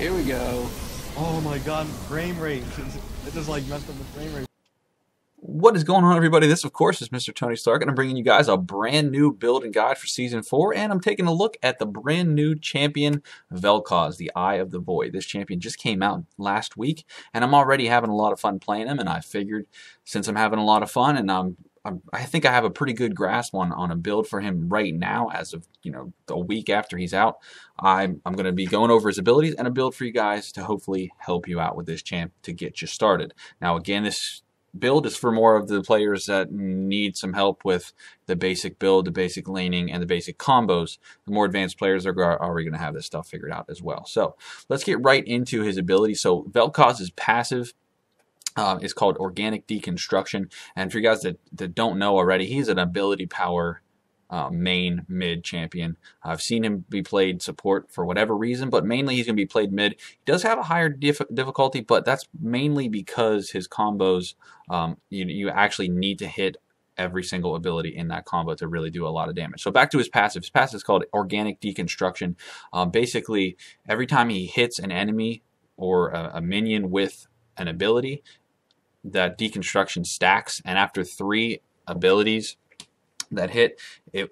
Here we go. Oh my god, frame rate. It just like messed up the frame rate. What is going on, everybody? This, of course, is Mr. Tony Stark, and I'm bringing you guys a brand new build and guide for Season 4, and I'm taking a look at the brand new champion, Vel Koz, the Eye of the Void. This champion just came out last week, and I'm already having a lot of fun playing him, and I figured since I'm having a lot of fun, and I think I have a pretty good grasp on a build for him right now as of, a week after he's out. I'm going to be going over his abilities and a build for you guys to hopefully help you out with this champ to get you started. Now, again, this build is for more of the players that need some help with the basic build, the basic laning, and the basic combos. The more advanced players are already going to have this stuff figured out as well. So let's get right into his ability. So Vel Koz's passive is called Organic Deconstruction. And for you guys that don't know already, he's an ability power main mid champion. I've seen him be played support for whatever reason, but mainly he's going to be played mid. He does have a higher difficulty, but that's mainly because his combos, you actually need to hit every single ability in that combo to really do a lot of damage. So back to his passive. His passive is called Organic Deconstruction. Basically, every time he hits an enemy or a minion with an ability, that deconstruction stacks, and after 3 abilities that hit,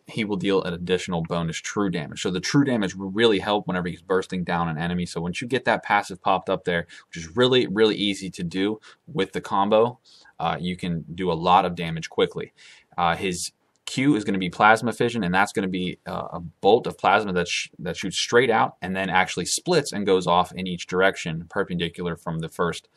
he will deal an additional bonus true damage. So the true damage will really help whenever he's bursting down an enemy. So once you get that passive popped up there, which is really, really easy to do with the combo, you can do a lot of damage quickly. His Q is going to be Plasma Fission, and that's going to be a bolt of plasma that shoots straight out and then actually splits and goes off in each direction, perpendicular from the first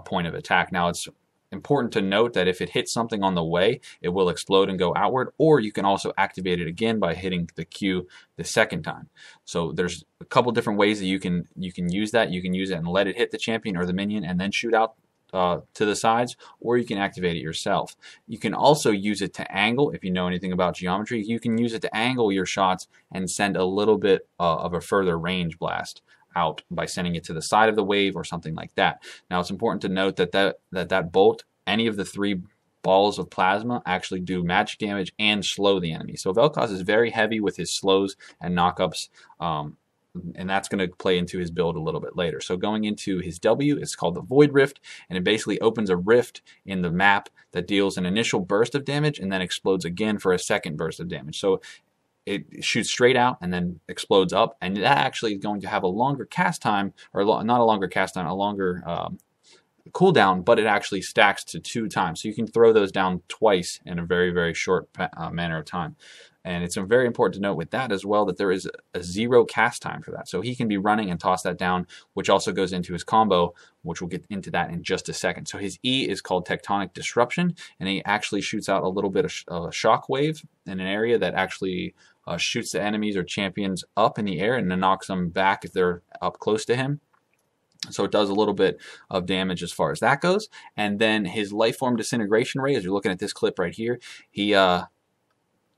point of attack. Now, it's important to note that if it hits something on the way, it will explode and go outward, or you can also activate it again by hitting the Q the second time. So there's a couple different ways that you can use that. You can use it and let it hit the champion or the minion and then shoot out to the sides, or you can activate it yourself. You can also use it to angle. If you know anything about geometry, you can use it to angle your shots and send a little bit of a further range blast out by sending it to the side of the wave or something like that. Now, it's important to note that bolt, any of the 3 balls of plasma, actually do magic damage and slow the enemy. So Vel Koz is very heavy with his slows and knockups, and that's going to play into his build a little bit later. So going into his W, it's called the Void Rift, and it basically opens a rift in the map that deals an initial burst of damage and then explodes again for a second burst of damage. So it shoots straight out and then explodes up, and that actually is going to have a longer cast time, or not a longer cast time, a longer cooldown, but it actually stacks to 2 times. So you can throw those down twice in a very, very short manner of time. And it's very important to note with that as well that there is a 0 cast time for that. So he can be running and toss that down, which also goes into his combo, which we'll get into that in just a second. So his E is called Tectonic Disruption, and he actually shoots out a little bit of shock wave in an area that actually shoots the enemies or champions up in the air and then knocks them back if they're up close to him. So it does a little bit of damage as far as that goes. And then his Lifeform Disintegration Ray, as you're looking at this clip right here, he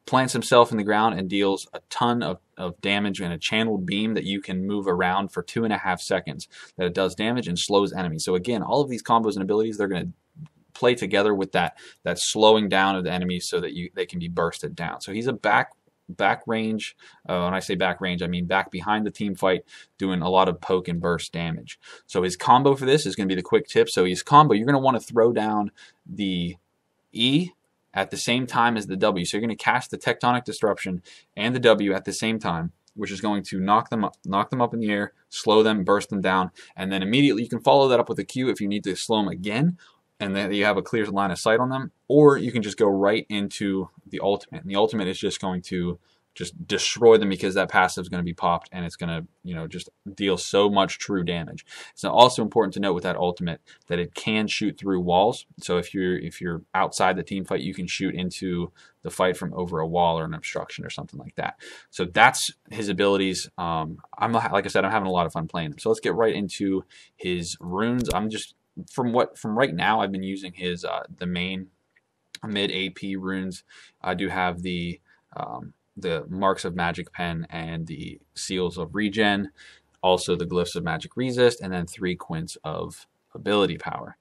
plants himself in the ground and deals a ton of damage in a channeled beam that you can move around for 2.5 seconds. That it does damage and slows enemies. So again, all of these combos and abilities, they're going to play together with that slowing down of the enemies so that they can be bursted down. So he's a back range. When I say back range, I mean back behind the team fight, doing a lot of poke and burst damage. So his combo for this is going to be the quick tip. So his combo, you're going to want to throw down the E at the same time as the W. So you're going to cast the Tectonic Disruption and the W at the same time, which is going to knock them up in the air, slow them, burst them down, and then immediately you can follow that up with a Q if you need to slow them again, and then you have a clear line of sight on them, or you can just go right into the ultimate. And the ultimate is just going to just destroy them because that passive is going to be popped, and it's going to, just deal so much true damage. It's also important to note with that ultimate that it can shoot through walls. So if you're outside the team fight, you can shoot into the fight from over a wall or an obstruction or something like that. So that's his abilities. Like I said, I'm having a lot of fun playing them. So let's get right into his runes. From right now, I've been using his the main mid AP runes. I do have the Marks of Magic Pen and the Seals of Regen, also the Glyphs of Magic Resist, and then 3 Quints of Ability Power.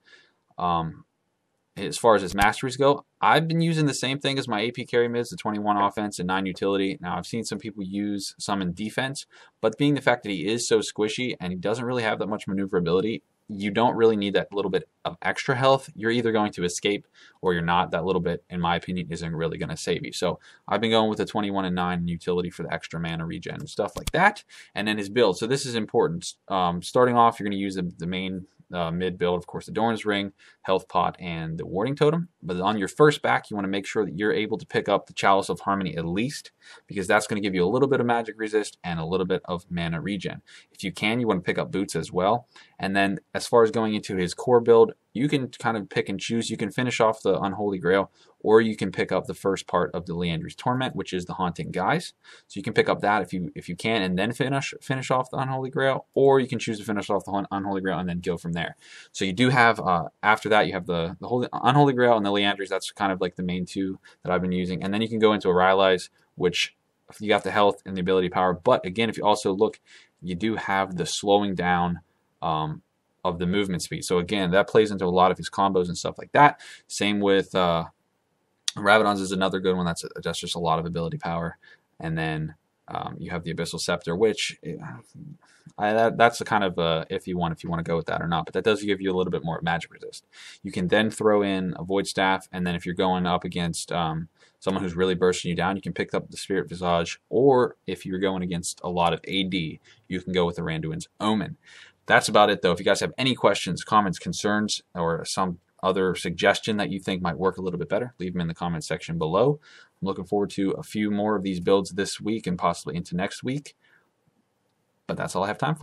as far as his masteries go, I've been using the same thing as my AP carry mids, the 21 offense and 9 utility. Now, I've seen some people use some in defense, but being the fact that he is so squishy and he doesn't really have that much maneuverability, you don't really need that little bit of extra health. You're either going to escape or you're not. That little bit, in my opinion, isn't really going to save you. So I've been going with the 21 and 9 utility for the extra mana regen and stuff like that. And then his build. So this is important. Starting off, you're going to use the main mid build, of course, the Doran's Ring, Health Pot, and the Warding Totem. But on your first back, you want to make sure that you're able to pick up the Chalice of Harmony at least, because that's going to give you a little bit of magic resist and a little bit of mana regen. If you can, you want to pick up Boots as well. And then as far as going into his core build, you can kind of pick and choose. You can finish off the Unholy Grail, or you can pick up the first part of the Liandry's Torment, which is the Haunting Guise. So you can pick up that if you can, and then finish off the Unholy Grail, or you can choose to finish off the Unholy Grail and then go from there. So you do have, after that, you have the Unholy Grail and the Liandry's. That's kind of like the main two that I've been using. And then you can go into a Rylai's, which you got the health and the ability power. But again, if you also look, you do have the slowing down of the movement speed. So again, that plays into a lot of his combos and stuff like that. Same with Rabadon's is another good one. That's just a lot of ability power. And then you have the Abyssal Scepter, which that's a kind of a iffy one if you want to go with that or not. But that does give you a little bit more magic resist. You can then throw in a Void Staff, and then if you're going up against someone who's really bursting you down, you can pick up the Spirit Visage. Or if you're going against a lot of AD, you can go with the Randuin's Omen. That's about it, though. If you guys have any questions, comments, concerns, or some other suggestion that you think might work a little bit better, leave them in the comment section below. I'm looking forward to a few more of these builds this week and possibly into next week. But that's all I have time for.